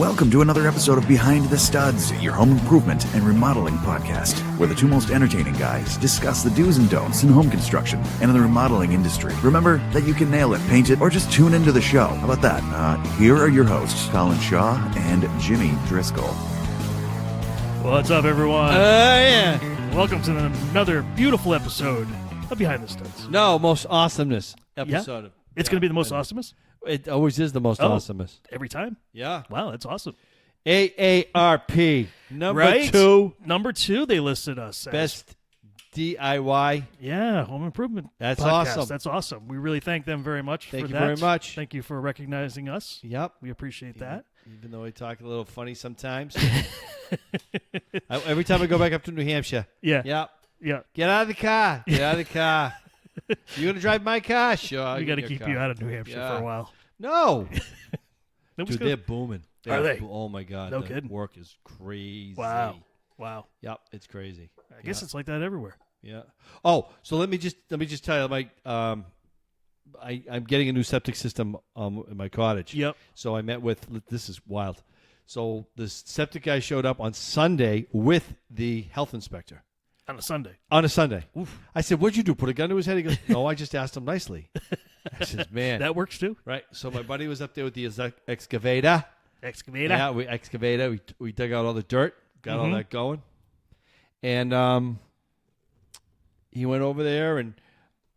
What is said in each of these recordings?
Welcome to another episode of Behind the Studs, your home improvement and remodeling podcast, where the two most entertaining guys discuss the do's and don'ts in home construction and in the remodeling industry. Remember that you can nail it, paint it, or just tune into the show. How about that? Here are your hosts, Colin Shaw and Jimmy Driscoll. What's up, everyone? Yeah. Welcome to another beautiful episode of Behind the Studs. No, most awesomeness episode. Yeah? It's going to be the most awesomest? It always is the most awesomest. Every time? Yeah. Wow, that's awesome. AARP. Number right? 2. Number 2, they listed us as. Best DIY. Yeah, home improvement. That's podcast. awesome. That's awesome. We really thank them very much for that. Thank you very much. Thank you for recognizing us. Yep. We appreciate that. Even though we talk a little funny sometimes. Every time I go back up to New Hampshire. Yeah. Yep. Yeah. Get out of the car. Get out of the car. You going to drive my car? Sure. We got to keep you out of New Hampshire for a while. No. Nobody's Dude, they're booming. Are they? Oh, my God. No the kidding. work is crazy. Wow. Yep, it's crazy. I guess it's like that everywhere. Yeah. Oh, so let me just tell you, I'm getting a new septic system in my cottage. Yep. So I met with, this is wild. So the septic guy showed up on Sunday with the health inspector. On a Sunday. On a Sunday. Oof. I said, "What'd you do? Put a gun to his head?" He goes, "No, I just asked him nicely." I says, "Man, That works too. right." So my buddy was up there with the excavator. Excavator. Yeah, we dug out all the dirt, got all that going, and he went over there and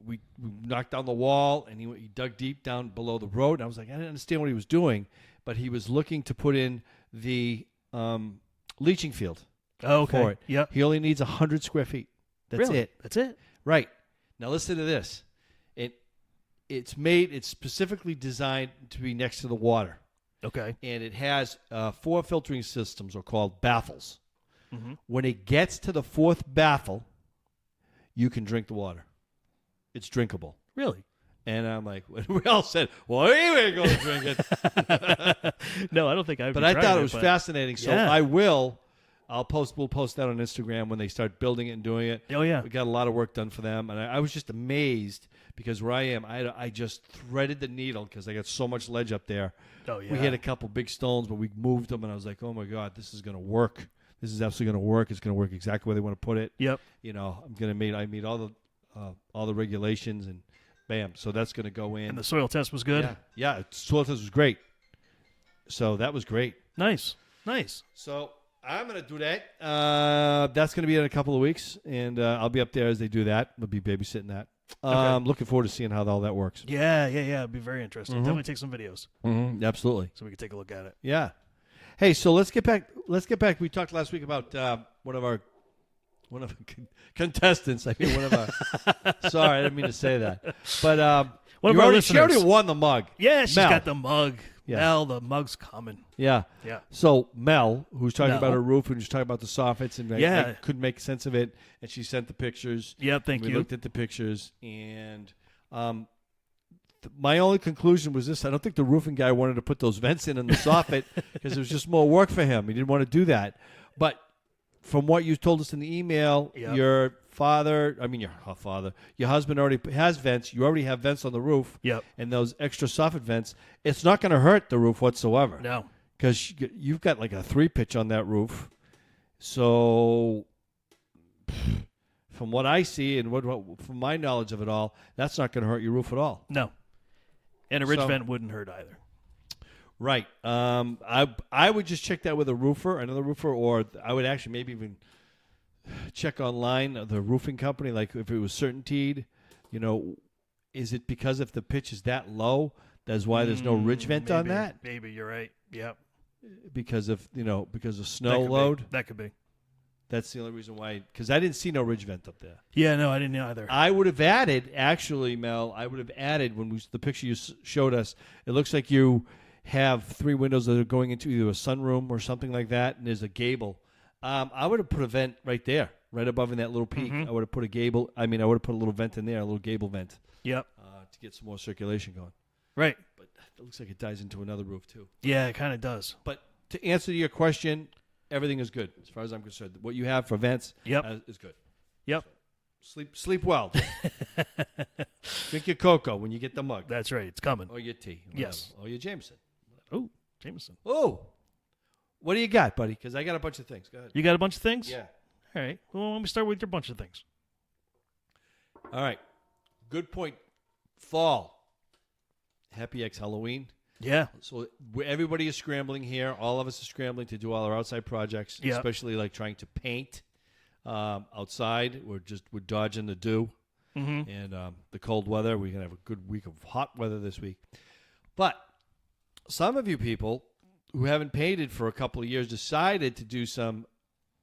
we knocked down the wall, and he dug deep down below the road. And I was like, I didn't understand what he was doing, but he was looking to put in the leaching field. Oh, okay. For it. Yep. He only needs 100 square feet. That's Really? it. That's it. Right. Now listen to this. It's specifically designed to be next to the water. Okay. And it has 4 filtering systems, are called baffles. Mm-hmm. When it gets to the 4th baffle, you can drink the water. It's drinkable. Really? And I'm like, we all said, well, we ain't going to drink it. No, I don't think I've. But I thought it was fascinating. So yeah. We'll post that on Instagram when they start building it and doing it. Oh, yeah. We got a lot of work done for them. And I was just amazed because where I am, I just threaded the needle because I got so much ledge up there. Oh, yeah. We had a couple big stones, but we moved them. And I was like, oh, my God, this is going to work. This is absolutely going to work. It's going to work exactly where they want to put it. Yep. You know, I meet all the regulations and bam. So that's going to go in. And the soil test was good? Yeah. Soil test was great. So that was great. Nice. So I'm going to do that. That's going to be in a couple of weeks, and I'll be up there as they do that. I'll be babysitting that. I'm looking forward to seeing how all that works. Yeah. It'd be very interesting. Definitely take some videos Absolutely. so we can take a look at it. Yeah. Hey, so let's get back. We talked last week about one of our contestants. I mean, one of our. Sorry, I didn't mean to say that. But One of our she already listeners. won the mug. Yeah, she's Mel. got the mug. Yeah. Mel, the mug's coming. Yeah. Yeah. So Mel, who's talking Mel. about her roof and she's talking about the soffits, and I couldn't make sense of it, and she sent the pictures. Yeah, thank we you. looked at the pictures, and my only conclusion was this: I don't think the roofing guy wanted to put those vents in the soffit because it was just more work for him. He didn't want to do that. But from what you told us in the email, your husband already has vents. You already have vents on the roof. Yep. And those extra soffit vents, it's not going to hurt the roof whatsoever. No. Because you've got like a 3-pitch on that roof. So from what I see and from my knowledge of it all, that's not going to hurt your roof at all. No. And a ridge vent wouldn't hurt either. Right. I would just check that with another roofer, or I would actually maybe even check online the roofing company, like if it was certainteed, is it because if the pitch is that low, that's why there's no ridge vent on that? Maybe you're right. Yep. Because of snow load. That could be. That's the only reason why. Because I didn't see no ridge vent up there. Yeah, no, I didn't either. I would have added, actually, Mel. When the picture you showed us, it looks like you have 3 windows that are going into either a sunroom or something like that, and there's a gable. I would have put a vent right there, right above in that little peak. I would have put I would have put a little vent in there, a little gable vent. Yep. To get some more circulation going. Right. But it looks like it ties into another roof, too. Yeah, it kind of does. But to answer your question, everything is good as far as I'm concerned. What you have for vents is good. Yep. So sleep well. Drink your cocoa when you get the mug. That's right. It's coming. Or your tea. Yes. Or your Jameson. Oh, Jameson. Oh. What do you got, buddy? Because I got a bunch of things. Go ahead. You got a bunch of things? Yeah. All right. Well, let me start with your bunch of things. All right. Good point. Fall. Happy X Halloween. Yeah. So everybody is scrambling here. All of us are scrambling to do all our outside projects, especially like trying to paint outside. We're dodging the dew and the cold weather. We're going to have a good week of hot weather this week. But some of you people who haven't painted for a couple of years decided to do some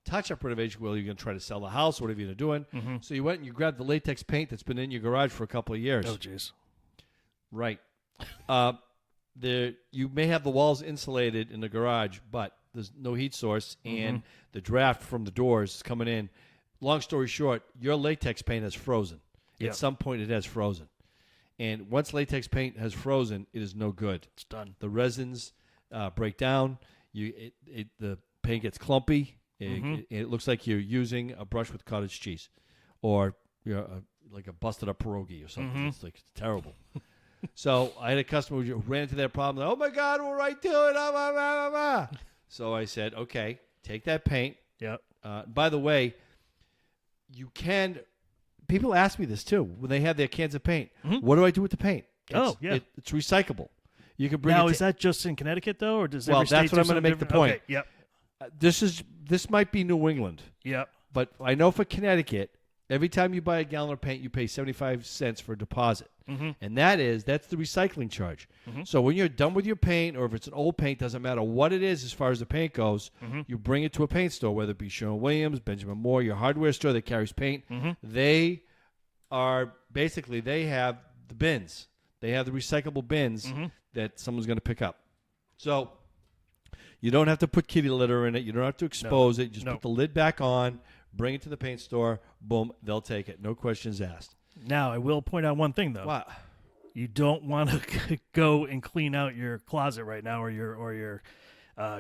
touch-up renovation. Well, you're going to try to sell the house, whatever you're doing. So you went and you grabbed the latex paint that's been in your garage for a couple of years. Oh, jeez. Right. You may have the walls insulated in the garage, but there's no heat source, and the draft from the doors is coming in. Long story short, your latex paint has frozen. Yep. At some point, it has frozen. And once latex paint has frozen, it is no good. It's done. The resins break down. The paint gets clumpy. It looks like you're using a brush with cottage cheese, or like a busted up pierogi or something. It's terrible. So I had a customer who ran into that problem. Oh my God, we're right to it. So I said, okay, take that paint. Yep. By the way, you can. People ask me this too when they have their cans of paint. What do I do with the paint? It's recyclable. You can bring. Now, it is that just in Connecticut though, or does every state that's what I'm going to make the point. Okay. Yep. This might be New England. Yep. But I know for Connecticut, every time you buy a gallon of paint, you pay 75 cents for a deposit. And that's the recycling charge. So when you're done with your paint, or if it's an old paint, doesn't matter what it is as far as the paint goes, you bring it to a paint store, whether it be Sherwin-Williams, Benjamin Moore, your hardware store that carries paint. They have the bins. They have the recyclable bins that someone's going to pick up. So you don't have to put kitty litter in it. You don't have to expose it. Just put the lid back on, bring it to the paint store, boom, they'll take it. No questions asked. Now, I will point out one thing, though. What? You don't want to go and clean out your closet right now, or your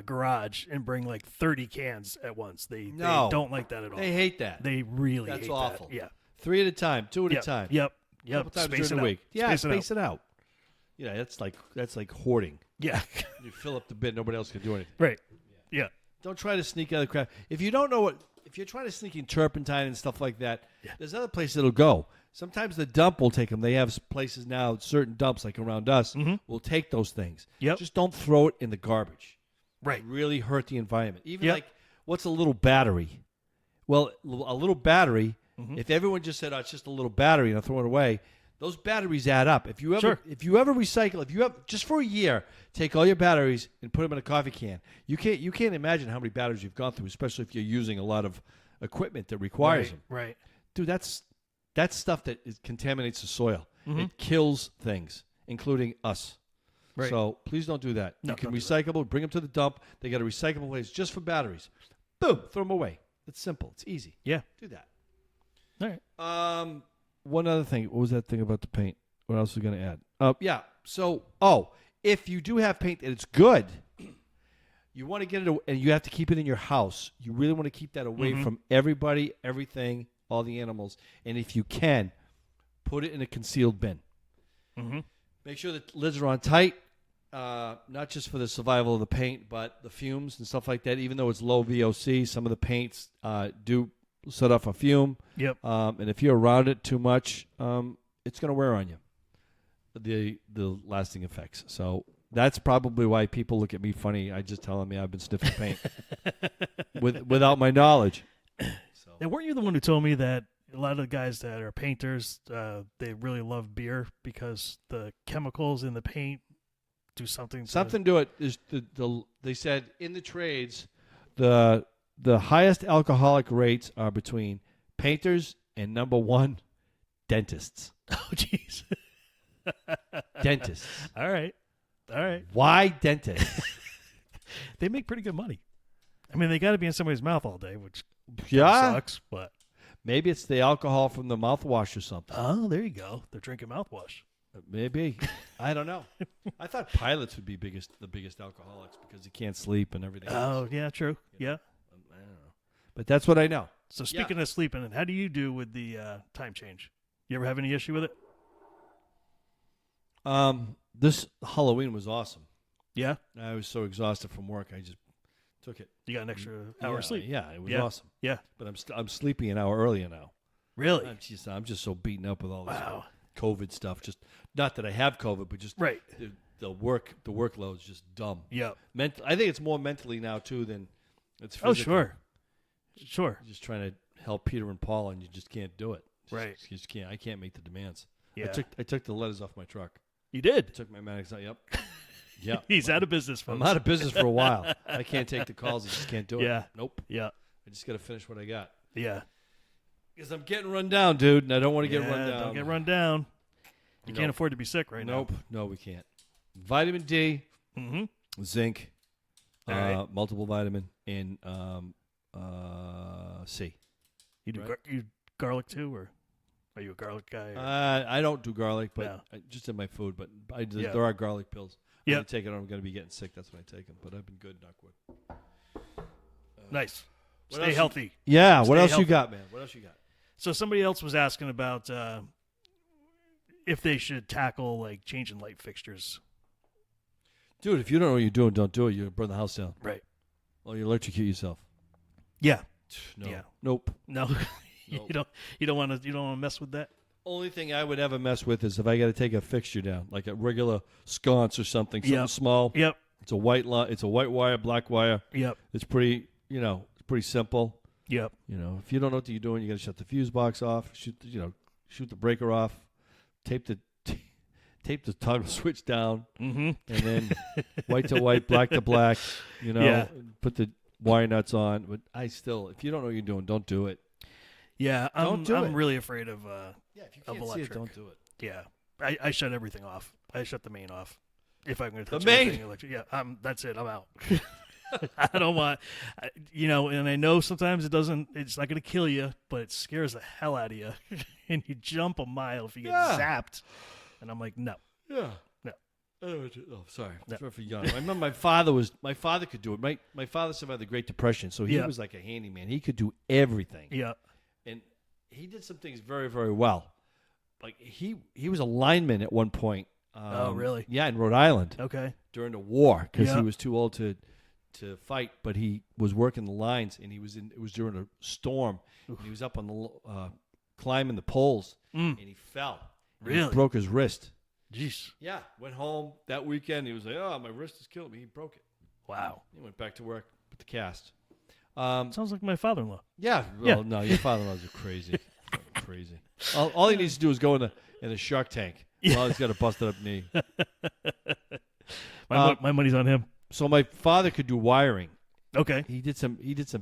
garage, and bring like 30 cans at once. They don't like that at all. They hate that. They really hate That's awful. that. Yeah. 3 at a time, 2 at a time. Yep. Couple times Space during the week. Yeah, space it it out. Yeah, that's like hoarding. Yeah. You fill up the bin, nobody else can do anything. Right. Yeah. Don't try to sneak other crap. If you don't know if you're trying to sneak in turpentine and stuff like that, there's other places that'll go. Sometimes the dump will take them. They have places now, certain dumps like around us, will take those things. Yep. Just don't throw it in the garbage. Right. It really hurt the environment. Even like, what's a little battery? Well, a little battery, if everyone just said, oh, it's just a little battery and I'll throw it away, those batteries add up. If you ever recycle, if you have just for a year, take all your batteries and put them in a coffee can. You can't imagine how many batteries you've gone through, especially if you're using a lot of equipment that requires them. Right. Dude, that's stuff that contaminates the soil. It kills things, including us. Right. So please don't do that. No, you can don't do recycle, bring them to the dump. They got a recyclable place just for batteries. Boom, throw them away. It's simple. It's easy. Yeah. Do that. All right. One other thing. What was that thing about the paint? What else was going to add? Yeah. So, if you do have paint and it's good, you want to get it, and you have to keep it in your house. You really want to keep that away from everybody, everything, all the animals. And if you can, put it in a concealed bin. Make sure the lids are on tight, not just for the survival of the paint, but the fumes and stuff like that. Even though it's low VOC, some of the paints do set off a fume. Yep. And if you're around it too much, it's going to wear on you. The lasting effects. So that's probably why people look at me funny. I just tell them, I've been sniffing paint without my knowledge. So. Now, weren't you the one who told me that a lot of the guys that are painters, they really love beer because the chemicals in the paint do something to it. Is they said in the trades, the highest alcoholic rates are between painters and number one, dentists. Oh, jeez. Dentists. All right. Why dentists? They make pretty good money. I mean, they got to be in somebody's mouth all day, which sucks, but maybe it's the alcohol from the mouthwash or something. Oh, there you go. They're drinking mouthwash. Maybe. I don't know. I thought pilots would be the biggest alcoholics because they can't sleep and everything else. Yeah, true. Yeah. I don't know. But that's what I know. So speaking of sleeping, how do you do with the time change? You ever have any issue with it? This Halloween was awesome. Yeah? I was so exhausted from work. I just Took it. You got an extra hour of sleep. Yeah, it was Yeah. awesome. Yeah. But I'm sleeping an hour earlier now. Really? I'm just so beaten up with all this Wow. COVID stuff. Just not that I have COVID, but just Right. the workload is just dumb. Yep. I think it's more mentally now too than it's physical. Oh, sure. Sure. You're just trying to help Peter and Paul, and you just can't do it. Right. You just can't. I can't make the demands. Yeah. I took the letters off my truck. You did? I took my medics out. Yep. Yeah. He's out of business, folks. I'm out of business for a while. I can't take the calls. I just can't do it. Yeah. Nope. Yeah. I just got to finish what I got. Yeah. Because I'm getting run down, dude, and I don't want to get run down. Don't get run down. You Nope. can't afford to be sick right Nope. No, we can't. Vitamin D, now. Mm-hmm. zinc, All right. multiple vitamin, and C. You do Right. you garlic too, or are you a garlic guy? Or? I don't do garlic, but No. just in my food. But Yeah. there are garlic pills. Yeah. When I take it, I'm going to be getting sick. That's when I take them. But I've been good, knock wood. Nice. what Stay else healthy. Yeah. What Stay else healthy. you got, man? What else you got? So somebody else was asking about if they should tackle like changing light fixtures. Dude, if you don't know what you're doing, don't do it. You'll burn the house down. Right. Or you electrocute yourself. Yeah. No. Yeah. Nope. No. Nope. you don't want to mess with that. Only thing I would ever mess with is if I got to take a fixture down, like a regular sconce or something Yep. small. Yep. It's a white It's a white wire, black wire. Yep. It's pretty. It's pretty simple. Yep. If you don't know what you're doing, you got to shut the fuse box off. Shoot the breaker off. Tape the toggle switch down, Mm-hmm. and then white to white, black to black. Yeah. Put the wire nuts on. But if you don't know what you're doing, don't do it. Yeah. Don't do I'm it. really afraid of Yeah, if you Of can't see it, electric. don't do it. yeah. I shut everything off. I shut the main off. If I'm going to touch The main? anything electric, yeah. That's it. I'm out. I don't want, and I know sometimes it's not going to kill you, but it scares the hell out of you. And you jump a mile if you get Yeah. zapped. And I'm like, no. Yeah. No. Oh, sorry. No. Sorry for yawning. I remember my father could do it. My father survived the Great Depression, so he Yeah. was like a handyman. He could do everything. Yeah. And he did some things very, very well. Like he was a lineman at one point. Oh, really? Yeah, in Rhode Island Okay. during the war because Yeah. he was too old to fight, but he was working the lines, and it was during a storm, and he was up on the climbing the poles, and he fell. And Really? He broke his wrist. Jeez. Yeah, went home that weekend. He was like, "Oh, my wrist is killing me." He broke it. Wow. He went back to work with the cast. Sounds like my father-in-law. Yeah. Yeah. Well, no, your father-in-law's crazy. Crazy. All he needs to do is go in a shark tank. Yeah. Well, he's got a busted up knee. My money's on him. So my father could do wiring. Okay. He did some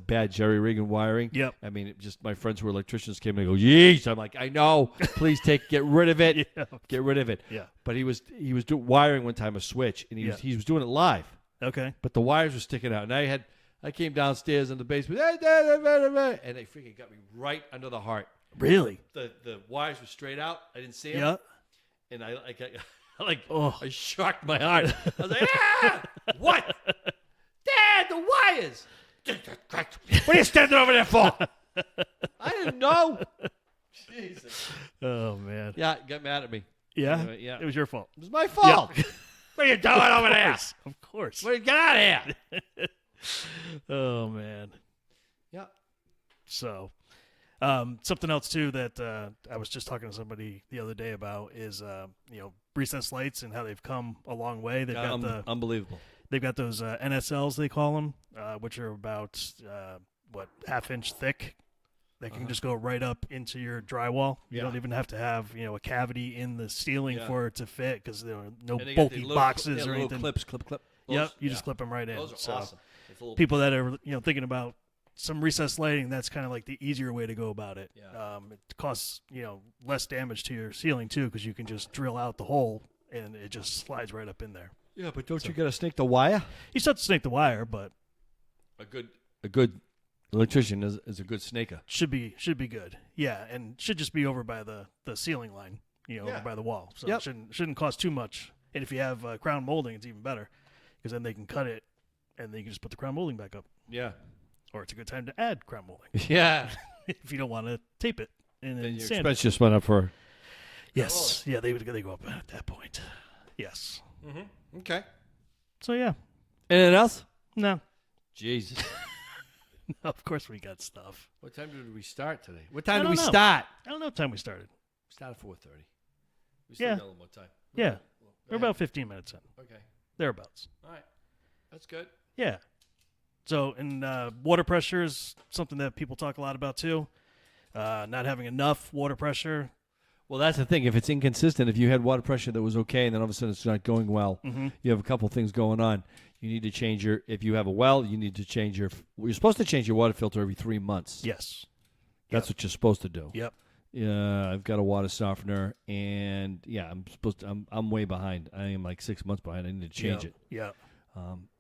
bad jerry rigging wiring. Yep. I mean, my friends who were electricians came in and go, "Yeesh!" I'm like, "I know. Please get rid of it. Yeah. Get rid of it." Yeah. But he was doing wiring one time, a switch, and he was doing it live. Okay. But the wires were sticking out, and I came downstairs in the basement, and they freaking got me right under the heart. Really? The wires were straight out. I didn't see them. Yeah. And I Oh. I shocked my heart. I was like, "Ah! What? Dad, the wires! What are you standing over there for?" I didn't know. Jesus. Oh man. Yeah, got mad at me. Yeah. Anyway, yeah. It was your fault. It was my fault. What are you doing over there? Of course. Get out of here. Oh man. Yeah. So, something else too that I was just talking to somebody the other day about is recessed lights and how they've come a long way. They've got Unbelievable. they've got those NSLs they call them, which are about half-inch thick. They can just go right up into your drywall. You Yeah. don't even have to have a cavity in the ceiling Yeah. for it to fit because there are no And they got bulky the little boxes or little anything. clips, clip. Yep, Those- you just clip them right in. Those are So awesome. It's a little- people that are thinking about some recessed lighting, that's kind of like the easier way to go about it. Yeah. It costs less damage to your ceiling too because you can just drill out the hole and it just slides right up in there. Yeah, but don't you got to snake the wire? You still have to snake the wire, but A good electrician is a good snaker. should be good. Yeah, and should just be over by the ceiling line, over by the wall. So Yep. it shouldn't cost too much. And if you have crown molding, it's even better because then they can cut it and then you can just put the crown molding back up. Yeah. Or it's a good time to add crown molding Yeah. if you don't want to tape it and Then then your sand it. expense just went up for. Yes. Yeah, they go up at that point. Yes. Okay. So yeah. Anything else? No. Jesus. Of course we got stuff. What time did we start today? What time did don't we know. start? I don't know what time we started. We started at 4:30. We still Yeah. got a little more time. Yeah. Okay. Well, go We're ahead. about 15 minutes in. Okay. Thereabouts. All right. That's good. Yeah. So, and water pressure is something that people talk a lot about too. Not having enough water pressure. Well, that's the thing. If it's inconsistent, if you had water pressure that was okay and then all of a sudden it's not going well, you have a couple things going on. You need to change if you have a well, you need to change you're supposed to change your water filter every 3 months. Yes. That's what you're supposed to do. Yep. Yeah, I've got a water softener, and yeah, I'm way behind. I am like 6 months behind. I need to change it. Yeah.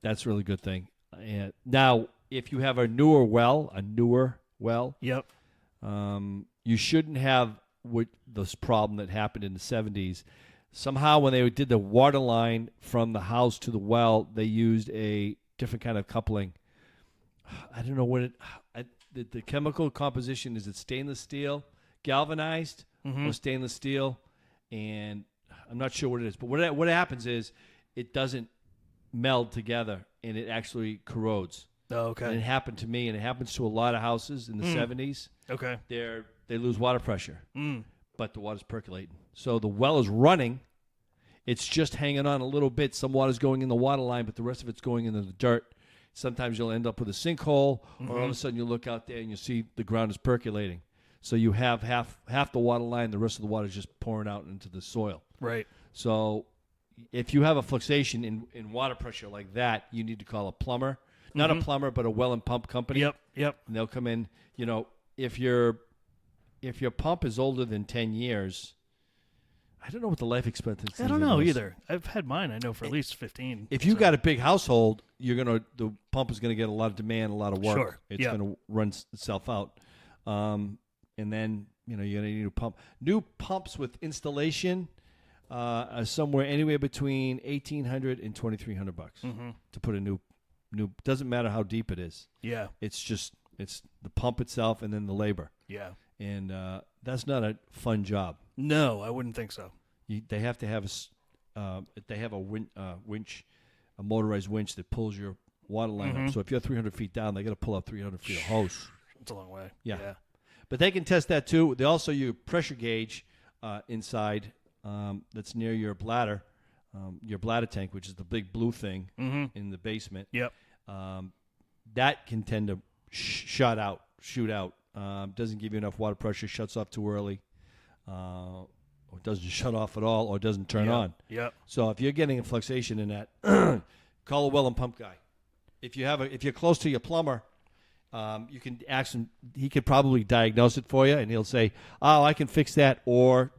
That's a really good thing. And now, if you have a newer well, Yep. you shouldn't have this problem that happened in the 70s. Somehow, when they did the water line from the house to the well, they used a different kind of coupling. I don't know what the chemical composition is. It stainless steel, galvanized, or stainless steel, and I'm not sure what it is. But what happens is it doesn't meld together, and it actually corrodes. Oh, okay. And it happened to me, and it happens to a lot of houses in the 70s. Okay. They lose water pressure, but the water's percolating. So the well is running. It's just hanging on a little bit. Some water's going in the water line, but the rest of it's going into the dirt. Sometimes you'll end up with a sinkhole, or all of a sudden you look out there and you see the ground is percolating. So you have half the water line, the rest of the water is just pouring out into the soil. Right. So if you have a fluxation in water pressure like that, you need to call a plumber. Not a plumber, but a well and pump company. Yep. And they'll come in. You know, if your pump is older than 10 years, I don't know what the life expectancy is. I don't know either. I've had mine, I know, for at least 15. If you got a big household, the pump is going to get a lot of demand, a lot of work. Sure. It's going to run itself out. And then, you're going to need a pump. New pumps with installation are somewhere anywhere between $1,800 and $2,300 to put a new. Doesn't matter how deep it is. Yeah. It's the pump itself and then the labor. Yeah. And that's not a fun job. No, I wouldn't think so. They have to have a winch, a motorized winch that pulls your water line up. So if you're 300 feet down, they got to pull up 300 feet of hose. It's a long way. Yeah. Yeah. But they can test that too. They also use pressure gauge inside that's near your bladder tank, which is the big blue thing in the basement. Yep. That can tend to shoot out. Doesn't give you enough water pressure, shuts off too early, or doesn't shut off at all, or doesn't turn on. Yep. So if you're getting a fluxation in that, call a well and pump guy. If you're close to your plumber, you can ask him. He could probably diagnose it for you, and he'll say, "Oh, I can fix that," or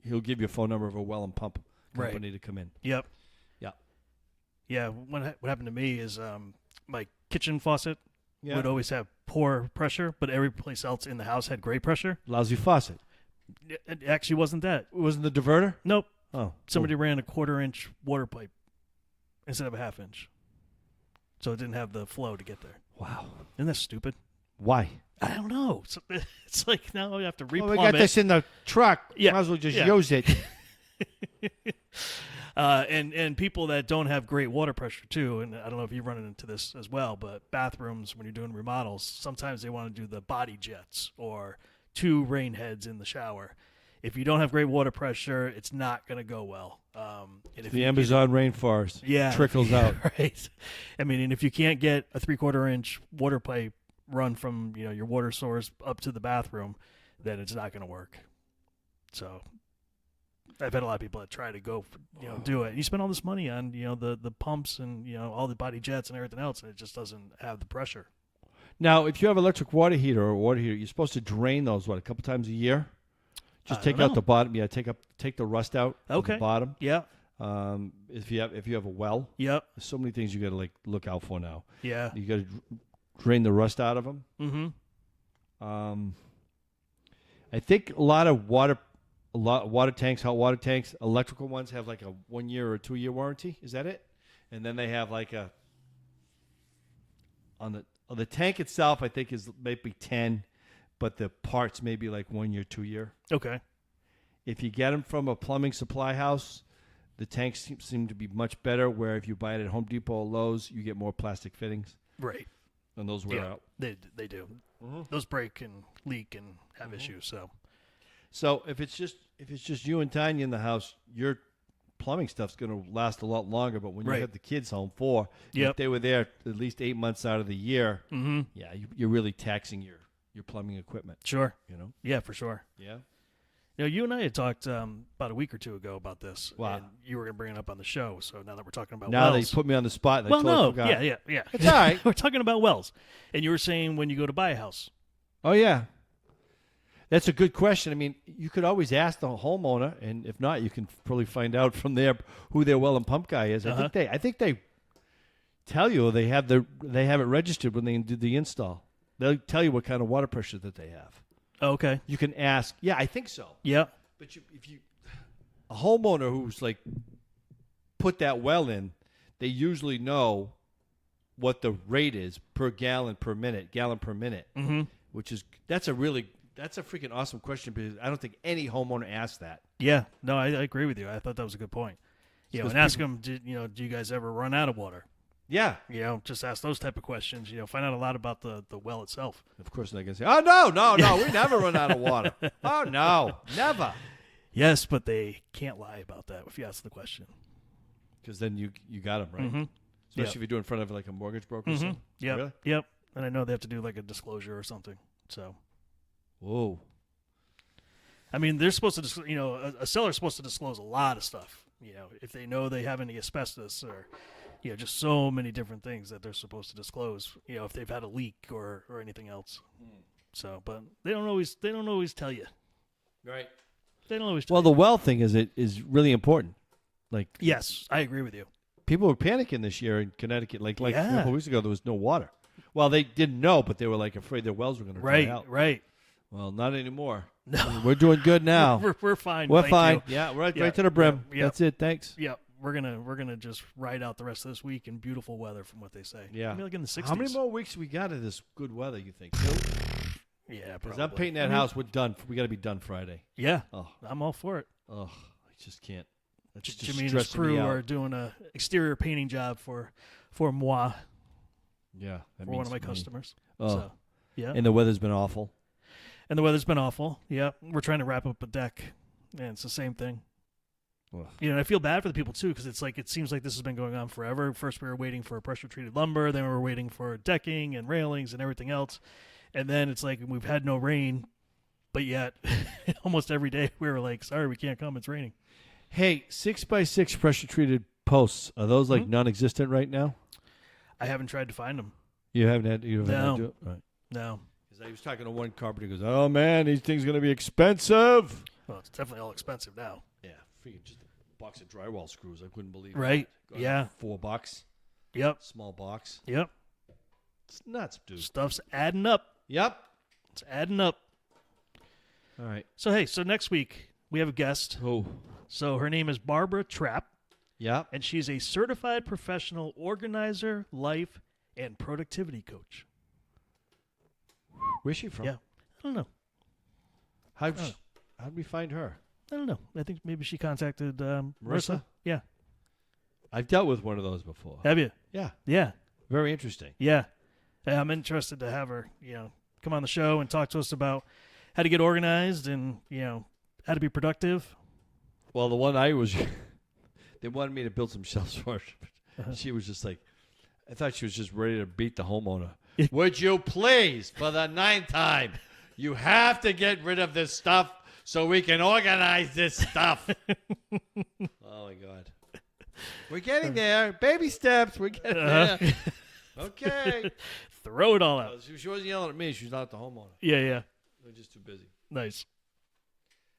he'll give you a phone number of a well and pump company to come in. Yep. Yeah. Yeah. What happened to me is my kitchen faucet Yeah. would always have poor pressure, but every place else in the house had great pressure. Lousy faucet. It actually wasn't that. It wasn't the diverter? Nope. Oh. Somebody ran a 1/4-inch water pipe instead of a 1/2 inch. So it didn't have the flow to get there. Wow. Isn't that stupid? Why? I don't know. It's like now we have to replumb Well, we got this in the truck. Yeah. Might as well just Yeah. use it. And people that don't have great water pressure too, and I don't know if you've run into this as well, but bathrooms when you're doing remodels, sometimes they want to do the body jets or 2 rain heads in the shower. If you don't have great water pressure, it's not going to go well. And if The you Amazon rainforest trickles out. Right. I mean, and if you can't get a 3/4-inch water pipe run from your water source up to the bathroom, then it's not going to work. So I've had a lot of people that try to go, do it. You spend all this money on, the pumps and, all the body jets and everything else, and it just doesn't have the pressure. Now, if you have electric water heater or water heater, you're supposed to drain those, a couple times a year? Just take out the bottom. Yeah, take the rust out of the bottom. Yeah. If you have a well. Yep. There's so many things you got to look out for now. Yeah. You got to drain the rust out of them. Mm-hmm. I think a lot of water tanks, hot water tanks, electrical ones have like a 1 year or 2 year warranty. Is that it? And then they have like on the tank itself, I think is maybe 10, but the parts may be like 1 year, 2 year. Okay. If you get them from a plumbing supply house, the tanks seem to be much better. Where if you buy it at Home Depot or Lowe's, you get more plastic fittings. Right. and those wear out. They do. Mm-hmm. Those break and leak and have issues. So if it's just you and Tanya in the house, your plumbing stuff's going to last a lot longer. But when you have the kids home if they were there at least 8 months out of the year, you're really taxing your plumbing equipment. Sure. You know. Yeah, for sure. Yeah. You know, you and I had talked about a week or two ago about this. Wow. And you were going to bring it up on the show. So now that we're talking about Now wells. they put me on the spot. And Well, I totally no. forgot. Yeah. It's all right. We're talking about wells. And you were saying when you go to buy a house. Oh, yeah. That's a good question. I mean, you could always ask the homeowner, and if not, you can probably find out from there who their well and pump guy is. I think they tell you they have it registered when they do the install. They'll tell you what kind of water pressure that they have. Oh, okay. You can ask. Yeah, I think so. Yeah. But if you a homeowner who's like put that well in, they usually know what the rate is per gallon per minute, Mm-hmm. that's a freaking awesome question because I don't think any homeowner asks that. Yeah. No, I agree with you. I thought that was a good point. You know, and ask them, do you guys ever run out of water? Yeah. You know, just ask those type of questions. You know, find out a lot about the well itself. Of course, they're going to say, oh, no, we never run out of water. Oh, no, never. Yes, but they can't lie about that if you ask the question. Because then you got them, right? Mm-hmm. Especially if you're doing in front of like a mortgage broker or something. Yep. Really? Yep. And I know they have to do like a disclosure or something. So. Whoa. I mean, they're supposed to, a seller's supposed to disclose a lot of stuff. You know, if they know they have any asbestos or, just so many different things that they're supposed to disclose. You know, if they've had a leak or anything else. So, but they don't always tell you. Right. They don't always. Tell Well, the well thing is really important. Like, yes, I agree with you. People were panicking this year in Connecticut. Like a Yeah. couple weeks ago, there was no water. Well, they didn't know, but they were like afraid their wells were going to dry out. Right. Well, not anymore. No, We're doing good now. we're fine. We're thank fine. you. Yeah, right Yeah, to the brim. yeah. That's it. Thanks. Yeah, we're gonna just ride out the rest of this week in beautiful weather, from what they say. Yeah. Maybe like in the 60s. How many more weeks we got of this good weather, you think? 2? Yeah, Because probably. I'm painting that house. We're done. We got to be done Friday. Yeah, Oh, I'm all for it. I just can't. That's just Jimmy and his stressing me crew out. are doing a exterior painting job for moi, Yeah, that for one of means my me. customers. Oh. So, yeah. And the weather's been awful. And the weather's been awful. Yeah, we're trying to wrap up a deck, and it's the same thing. Ugh. You know, I feel bad for the people too, because it seems like this has been going on forever. First, we were waiting for pressure treated lumber, then we were waiting for decking and railings and everything else, and then it's like we've had no rain, but yet almost every day we were like, "Sorry, we can't come. It's raining." Hey, 6x6 pressure treated posts, are those like non-existent right now? I haven't tried to find them. You haven't had to do it? Right. No. Because I was talking to one carpenter, he goes, oh man, these things going to be expensive. Well, it's definitely all expensive now. Yeah, freaking just a box of drywall screws. I couldn't believe Right. that. Yeah. $4. Yep. Small box. Yep. It's nuts, dude. Stuff's adding up. Yep. It's adding up. All right. So next week we have a guest. Oh. So her name is Barbara Trapp. Yep. And she's a certified professional organizer, life, and productivity coach. Where's she from? Yeah. I don't know. How'd we find her? I don't know. I think maybe she contacted Marissa? Yeah. I've dealt with one of those before. Have you? Yeah. Yeah. Very interesting. Yeah. I'm interested to have her, come on the show and talk to us about how to get organized and, how to be productive. Well, the one they wanted me to build some shelves for her. She was just like, I thought she was just ready to beat the homeowner. Would you please, for the 9th time, you have to get rid of this stuff so we can organize this stuff. Oh, my God. We're getting there. Baby steps. We're getting there. Okay. Throw it all out. She wasn't yelling at me. She was not the homeowner. Yeah. We're just too busy. Nice.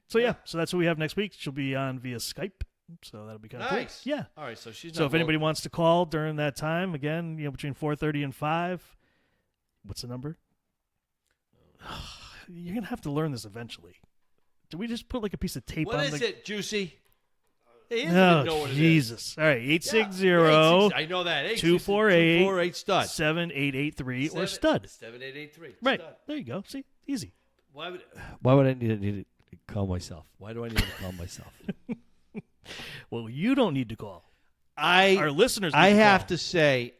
So, so that's what we have next week. She'll be on via Skype. So that'll be kind of Nice. cool. Yeah. All right, so she's So not if anybody wants to call during that time, again, between 4:30 and 5, what's the number? You're going to have to learn this eventually. Do we just put like a piece of tape What on is it, Juicy? He doesn't No, even know what it is. Jesus. All right, 860 I know that. 248 stud. 7883 or stud. 7883. Right. Stud. There you go. See? Easy. Why would I need to call myself? Why do I need to call myself? Well, you don't need to call. Our listeners need I to have call. to say,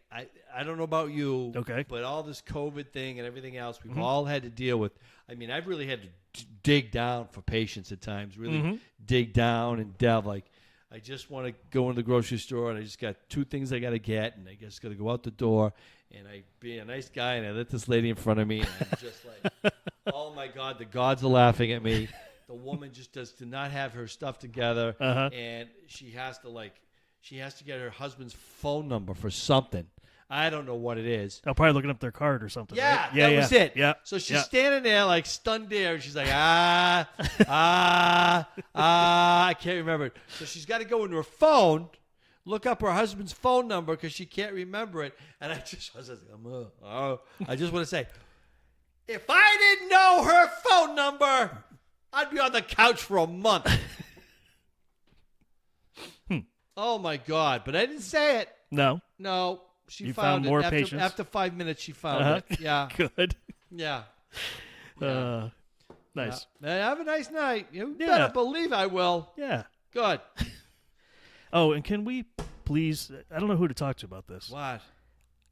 I don't know about you, Okay. but all this COVID thing and everything else, we've all had to deal with. I mean, I've really had to dig down for patience at times, really dig down and delve. Like, I just want to go into the grocery store, and I just got 2 things I got to get, and I just got to go out the door, and I be a nice guy, and I let this lady in front of me, and I'm just like, oh, my God, the gods are laughing at me. The woman just does not have her stuff together, and she has to get her husband's phone number for something. I don't know what it is. I'll probably looking up their card or something. Yeah, right? that was it. Yeah. So she's standing there like stunned there, and she's like, I can't remember it. So she's got to go into her phone, look up her husband's phone number because she can't remember it. And I just want to say, if I didn't know her phone number, I'd be on the couch for a month. Oh, my God. But I didn't say it. No. She found it. more After, patience? after 5 minutes, she found it. Yeah. Good. Yeah. Nice. Yeah. Have a nice night. You Yeah. better believe I will. Yeah. Good. Oh, and can we please, I don't know who to talk to about this. What?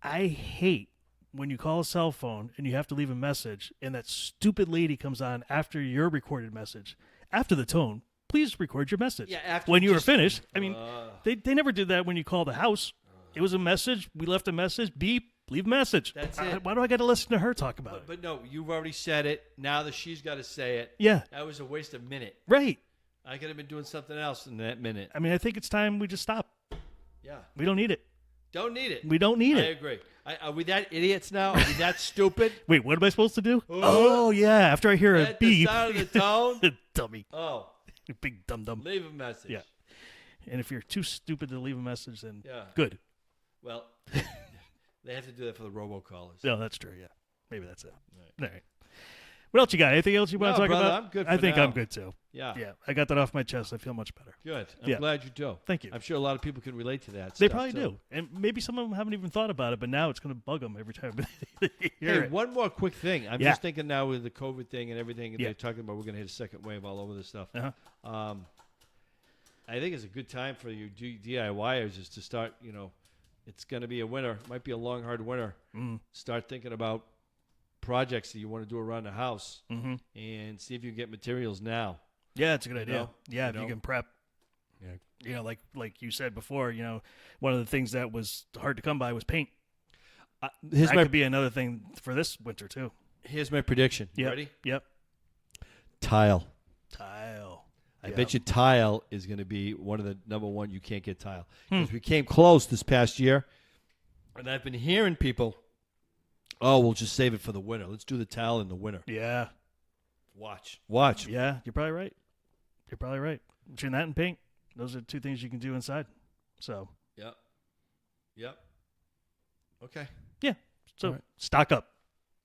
I hate when you call a cell phone and you have to leave a message and that stupid lady comes on after your recorded message. After the tone, please record your message. Yeah, after when you were just- finished. I mean, they never did that when you call the house. It was a message. We left a message. Beep. Leave a message. That's it. Why do I got to listen to her talk about it? But no, you've already said it. Now that she's got to say it. Yeah. That was a waste of minute. Right. I could have been doing something else in that minute. I mean, I think it's time we just stop. Yeah. We don't need it. Don't need it. We don't need I it. agree. Are we that idiots now? Are we that stupid? Wait, what am I supposed to do? Oh, yeah. After I hear a At the beep. sound of the tone? Dummy. Oh. Big dum-dum. Leave a message. Yeah. And if you're too stupid to leave a message, then Yeah. good. Well, they have to do that for the robocallers. No, that's true. Yeah. Maybe that's it. All right. What else you got? Anything else you want to talk brother, about? I'm good I for think now. I'm good too. Yeah. Yeah. I got that off my chest. I feel much better. Good. I'm Yeah. glad you do. Thank you. I'm sure a lot of people can relate to that. They stuff, probably too. do. And maybe some of them haven't even thought about it, but now it's going to bug them every time they hear Hey, it. one more quick thing. I'm Yeah. just thinking now with the COVID thing and everything, and Yeah. they're talking about we're going to hit a second wave all over this stuff. Uh-huh. I think it's a good time for you DIYers is to start, it's going to be a winter. It might be a long, hard winter. Start thinking about projects that you want to do around the house and see if you can get materials now. Yeah, it's a good idea. know? Yeah, You if you know? can prep. Yeah. Like you said before, one of the things that was hard to come by was paint. Here's That my could be another thing for this winter too. here's my prediction. You Yep. ready? Yep. Tile. Tile. I bet you tile is going to be one of the number one. You can't get tile because we came close this past year, and I've been hearing people, "Oh, we'll just save it for the winter. Let's do the tile in the winter." Yeah. Watch. Yeah, you're probably right. Between that and paint, those are 2 things you can do inside. So, Yep. Okay. yeah. So, All right. stock up.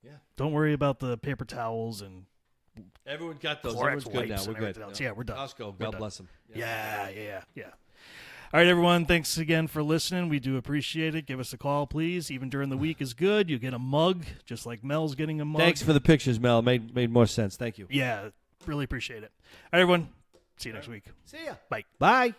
Yeah. Don't worry about the paper towels and Everyone got those. Clorox Everyone's good now. wipes We're and good. everything else. Yeah, we're done. Costco. We're God done. bless them. Yeah. All right, everyone. Thanks again for listening. We do appreciate it. Give us a call, please. Even during the week is good. You get a mug, just like Mel's getting a mug. Thanks for the pictures, Mel. Made more sense. Thank you. Yeah, really appreciate it. All right, everyone. See you next week. See ya. Bye. Bye.